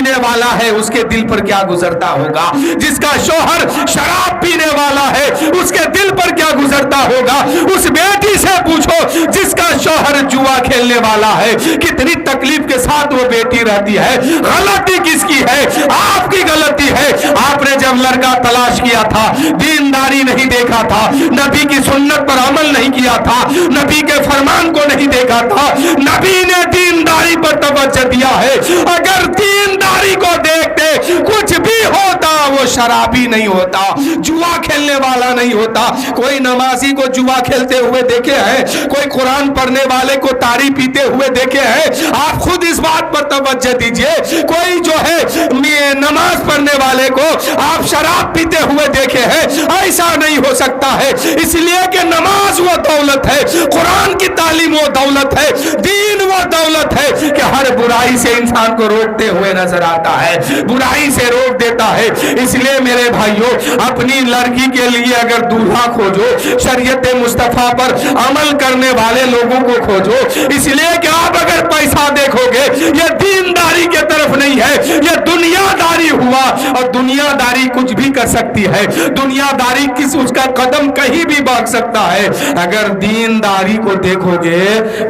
پینے والا ہے اس کے دل پر کیا گزرتا ہوگا، جس کا شوہر شراب پینے والا ہے اس کے دل پر کیا گزرتا ہوگا، اس بیٹی سے پوچھو جس کا شوہر جوا کھیلنے والا ہے کتنی تکلیف کے ساتھ وہ بیٹی رہتی ہے۔ غلطی کس کی ہے؟ آپ کی غلطی ہے۔ آپ نے جب لڑکا تلاش کیا تھا دینداری نہیں دیکھا تھا، نبی کی سنت پر عمل نہیں کیا تھا، نبی کے فرمان کو نہیں دیکھا تھا، نبی نے دینداری پر توجہ دیا ہے۔ اگر دینداری کو دیکھتے کچھ بھی ہوتا، وہ شرابی نہیں ہوتا، جوا کھیلنے والا نہیں ہوتا۔ کوئی نمازی کو جوا کھیلتے ہوئے دیکھے ہیں؟ کوئی قرآن پڑھنے والے کو تاڑی پیتے ہوئے دیکھے ہیں؟ آپ خود اس بات پر توجہ دیجئے، کوئی جو ہے نماز پڑھنے والے کو آپ شراب پیتے ہوئے دیکھے ہیں؟ ایسا نہیں ہو سکتا ہے، اس لیے کہ نماز وہ دولت ہے، قرآن کی تعلیم وہ دولت ہے، دین وہ دولت ہے کہ ہر برائی سے انسان کو روکتے ہوئے نظر آتا ہے، برائی سے روک دیتا ہے۔ اس لیے میرے بھائیوں، اپنی لڑکی کے لیے اگر دولہا کھوجو، شریعت مصطفیٰ پر عمل کرنے والے لوگوں کو کھوجو، اس لیے کہ آپ اگر پیسہ دیکھو گے یہ دینداری کے طرف نہیں ہے، یہ دنیا داری ہوا، اور دنیا داری کچھ بھی کر سکتی ہے، دنیا داری اس کا قدم کہیں بھی بھاگ سکتا ہے۔ اگر دینداری کو دیکھو گے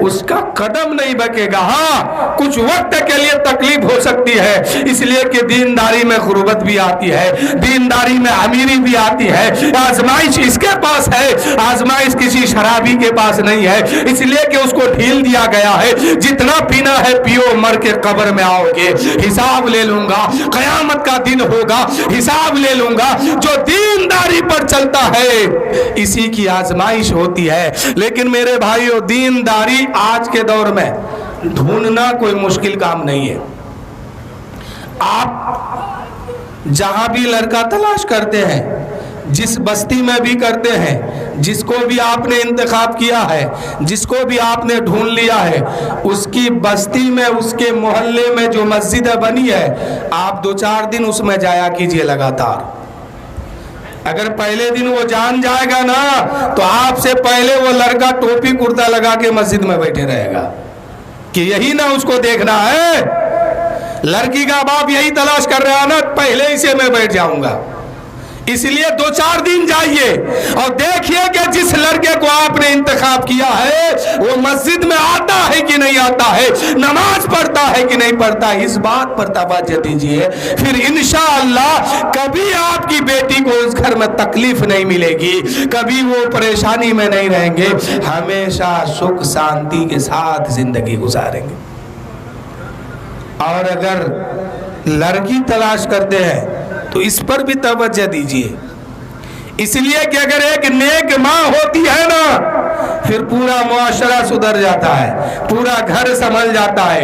اس کا قدم نہیں بکے گا، ہاں کچھ وقت کے لیے تکلیف ہو سکتی ہے، اس لیے کہ دینداری میں غربت بھی آتی ہے، دینداری میں امیری بھی آتی ہے، آزمائش اس کے پاس ہے، آزمائش کسی شرابی کے پاس نہیں ہے، اس لیے کہ اس کو ڈھیل دیا گیا ہے جتنا پینا ہے پیو، مر کے قبر میں آؤ گے، حساب لے لوں گا، قیامت کا دن ہوگا، حساب لے لوں گا۔ جو دینداری پر چلتا ہے اسی کی آزمائش ہوتی ہے۔ لیکن میرے بھائیو، دینداری آج کے دور میں ڈھونڈنا کوئی مشکل کام نہیں ہے۔ آپ جہاں بھی لڑکا تلاش کرتے ہیں، جس بستی میں بھی کرتے ہیں، جس کو بھی آپ نے انتخاب کیا ہے، جس کو بھی آپ نے ڈھونڈ لیا ہے، اس کی بستی میں، اس کے محلے میں جو مسجد بنی ہے، آپ 2-4 دن اس میں جایا کیجئے لگاتار۔ اگر پہلے دن وہ جان جائے گا نا تو آپ سے پہلے وہ لڑکا ٹوپی کرتا لگا کے مسجد میں بیٹھے رہے گا کہ یہی نہ اس کو دیکھنا ہے، لڑکی کا باپ یہی تلاش کر رہا نا، پہلے ہی سے میں بیٹھ جاؤں گا۔ اس لیے 2-4 دن جائیے اور دیکھیے کہ جس لڑکے کو آپ نے انتخاب کیا ہے وہ مسجد میں آتا ہے کہ نہیں آتا ہے، نماز پڑھتا ہے کہ نہیں پڑھتا ہے، اس بات پر توجہ دیجیے۔ پھر انشاءاللہ کبھی آپ کی بیٹی کو اس گھر میں تکلیف نہیں ملے گی، کبھی وہ پریشانی میں نہیں رہیں گے، ہمیشہ سکھ شانتی کے ساتھ زندگی گزاریں گے۔ اور اگر لڑکی تلاش کرتے ہیں تو اس پر بھی توجہ دیجیے، اس لیے کہ اگر ایک نیک ماں ہوتی ہے نا پھر پورا معاشرہ سدھر جاتا ہے، پورا گھر سنبھل جاتا ہے،